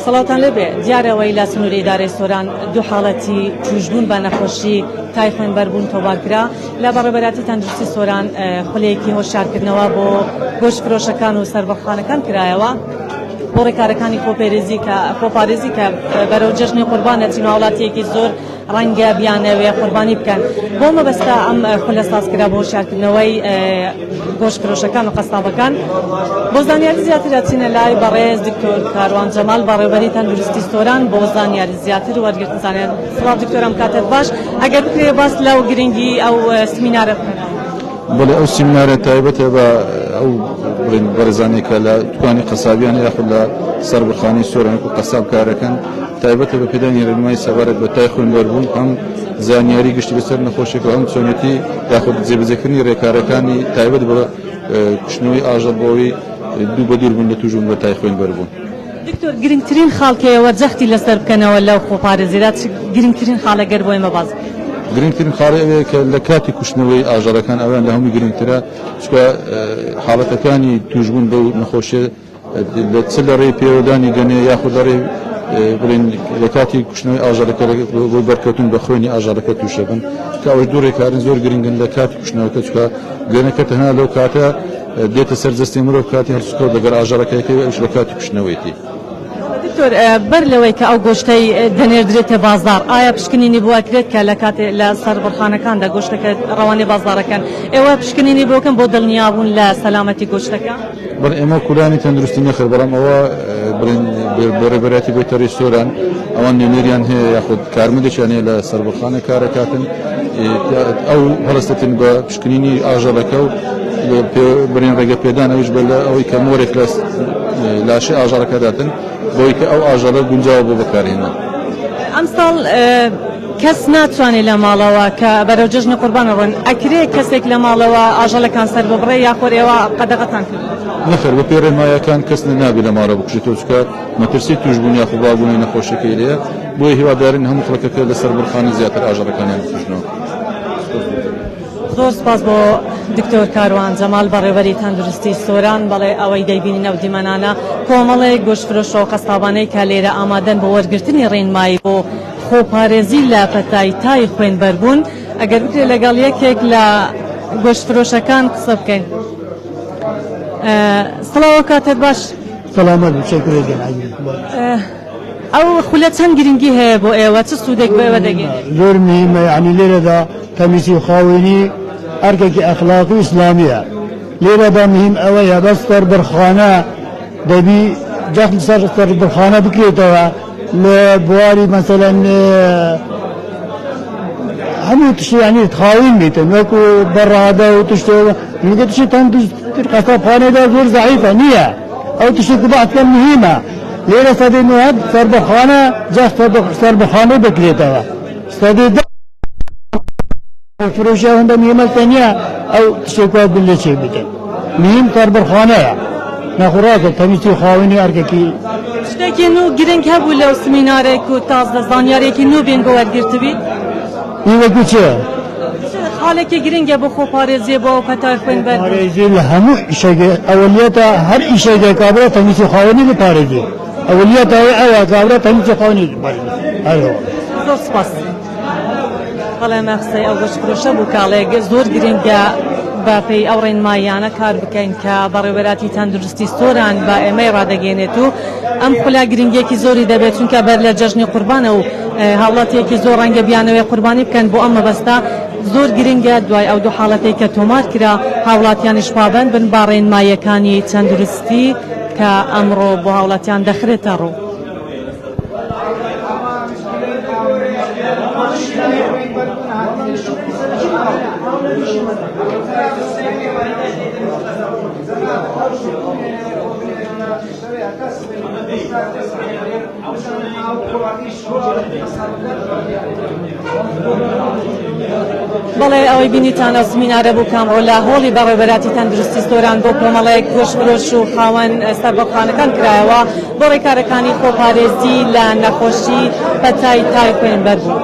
سەڵاتان لەبێ دیارەوەی لە سنووری ئیدارەی سۆران دوو حاڵەتی توشبوون بە نەخۆشی تای خوێنبەربوون تۆمارکرا لە بەڕێوەبەراتی تەندروستی سۆران خولەیەکی هۆشیارکردنەوە بۆ گۆشت فرۆشەکان و سەربەخانەکان کرایەوە بۆ ڕێکارەکانی خۆپارێزی کە بەرەو جەژنی قوربان ئەچین و وڵاتیەکی زۆر ڕەنگە بیانەوێ قوربانی بکەن بۆ مەبەستا ئەم خولە سازکرا بۆ هۆشیارکردنەوەی گۆشت فرۆشەکان و قەستابەکان بۆ زانیاری زیاتر ئەچینە لای بەڕێز دکتۆر کاروان جەمال بەڕێوەبەری تەندروستی سۆران بۆ زانیاری زیاتر وەرگرتن زانیار. سڵاو دکتۆر، ئەم کاتت باش. ئەگەر بکرێ باس لەو گرنگی ئەو سمینارە بکەن. بەڵێ ئەو سیمینارە تایبەتە بە ئەو بەرزانەی کە لە دوکانی قەسابیان یاخود لە سەربەخانەی سۆران و قەسابکارەکەن تایبەتە بە پێدانی ڕێنمایی سەبارەت بە تای خوێنبەربوون ئەم زانیاری گشتی بەسەر نەخۆشیەکە ئەم چۆنێتی یاخود جێبەجێکردنی ڕێکارەکانی تایبەت بە کوشتنەوەی ئاژەڵ بۆەوەی دوو بە دوور بوون لە توژبوون بە تای خوێنبەربوون. دکتۆر، گرنگترین خاڵکەیەوە جەختی لەسەر بکەنەوە لەو خۆپارێزیرا گرنگترین خاڵەگەر بۆ ئێمە باز گرنگترین خاڵی ئەوەیە کە لە کاتی کوشتنەوەی ئاژەڵەکان ئەویان لە هەمووی گرنگترە، چونکە حاڵەتەکانی توشبوون بەو نەخۆشیە چ لە ڕێی پێوەدانی گەنێ یاخود لە ڕێی بڵێن لە کاتی کوشتنەوەی ئاژەڵەکە بۆ بەرکەوتن بە خوێنی ئاژەڵەکە تووشەبن کە ئەوەی دوو ڕێکارن زۆر گرنگن لە کاتی کوشتنەوەکە، چونکە گەنەکە تەنها لەو کاتە دێتە سەرجەستی مرۆڤ کاتی هەڵسوکەوت دەگەر ئاژەڵەکەیەکەوێ ئەوش لە کاتی کوشتنەوەیەتی. دکتۆر، بەر لەوەی کە ئەو گۆشتەی دەنێردرێتە بازار، ئایا پشکنینی بواکرێت کە لە کاتێ لە سەربەخانەکاندا گۆشتەکە ڕەوانەی بازارەکان ئێوە پشکنینی بۆکەن بۆ دڵنیابوون لە سەلامەتی گۆشتەکە؟ بەڵێ ئێمە کولانی تەندروستی نەخێر، بەڵام ئەوە بەڕێبەراتی بێتەڕی سۆران ئەوان نوێنەریان هەیە یاخود کارمەندێکیان هەیە لە سەربەخانە کارەکاتن ئەو هەڵەستەتن بە پشکنینی ئاژەڵەکە و بڕێن ڕێگە پێدان ئەوش بە لە ئەوەی کە مۆرێک لە لاشی ئاژەڵەکە داتن بۆی کە ئەو ئاژەڵە گونجاوە بۆ بەکارهێنان. ئەم ساڵ کەس ناتوانێت لە ماڵەوە کە بەرەو جەژنی قوربانە ڕۆن، ئەکرێ کەسێک لە ماڵەوە ئاژەڵەکان سەر ببڕێ یاخۆر ئێوە قەدەغەتان کرد؟ نەخێر، بە پێڕێمایەکان کەس نابێت لە ماڵەوە بکوژێتەوە، چونکە مەترسی توشبوون یاخود بابوونی نەخۆشیەکەی لێیە، بۆیە هیوادارین هەموو خەڵکەکە لە سەربەخانە زیاتر ئاژەڵەکانیان بکوژنەوە. زۆر سپاس بۆ دکتۆر کاروان جەمال بەڕێوەبەری تەندروستی سۆران. بەڵێ ئەوەی دەیبینی نەو دیمەنانە کۆمەڵێک گۆشتفرۆش و قەستابانەی کە لێرە ئامادەن بۆ وەرگرتنی ڕێنمایی بۆ خۆپارێزی لە پەتای تای خوێنبەربوون. ئەگەر بکرێت لەگەڵ یەکێک لە گۆشتفرۆشەکان قسە بکەین. سڵاو، کاتت باش. سەلامەت، متشەکرێک. ئەو خولە چەند گرنگی هەیە بۆ ئێوە؟ چ سوودێک بۆ ئێوە دەگەێنێت؟ زۆر مهمە، یعنی لێرەدا تەمیزی خاوێنی ئەرکێکی ئەخلاقی ئیسلامیە. لێرەدا مهم ئەوەیە بەس سەربەخانە دەبی جەخت سەربەخانە بکرێتەوە لە بواری مەسەلەن هەموو تشتی یعنی خاوین بیتن وەکو بەڕادە و تشتەوە میگە تشتی قەسەبخانەدا زۆر زەعیفە نییە، ئەو تشتی بەعکە مهمە. لێرە سەدەی نوێ سەربەخانە جەخت سەربەخانە بکرێتەوە. سەدەی فروشی هەندە مهمەتە نییە ئەو تشتێکات بلێ چێ بکەن، مهم سەربەخانەیە نەخوڕاکە تەمیزی خاوێنی ئەرکێکی. شتێکی نو گرنگ هەبوو لەو سمینارێک و تازە زانیارێکی نو بێن بۆ وەرگرتبی؟ وەکو چێ؟ خاڵێکی گرنگە بۆ خۆپارێزیە بۆ پەتای خوێنبەر. پارێزی لە هەموو ئیشێک ئەوەلیەتە هەر ئیشێک کابرا تەمیزی خاوێنی بپارێزی، ئەوەلیەتە ئەوە کابرا تەمیزی خاوێنی بپارێزی. زۆر سپاس. بەڵێ مەخسەی ئەو گۆشتفرۆشە بوو کاڵێک زۆر گرنگە بە پێی ئەو ڕێنماییانە کار بکەین کە بەڕێوەبەراتی تەندروستی سۆران بە ئێمەی ڕادەگەێنێت و ئەم خولا گرنگێکی زۆری دەبێت، چونکە بەر لە جەژنی قوربانە و هاوڵاتیەکی زۆر ڕەنگە بیانەوەی قوربانی بکەن بۆ ئەم مەبەستا زۆر گرنگە دوای ئەو دوو حاڵەتەی کە تۆمار کرا هاوڵاتیانیش پابەند بن با ڕێنماییەکانی تەندروستی کە ئەمڕۆ بۆ هاوڵاتیان دەخرێتە ڕوو. بەڵێ ئەوەی بینیتان ئەو سمینارە بوو کامڕۆ لە هۆڵی بەڕێوەبەراتی تەندروستی سۆران بۆ کۆمەڵەیەک گۆشتفرۆش و خاوەن سەربەخانەکان کرایەوە بۆ ڕێکارەکانی خۆپارێزی لە نەخۆشی پەتای تای خوێنبەر بوو.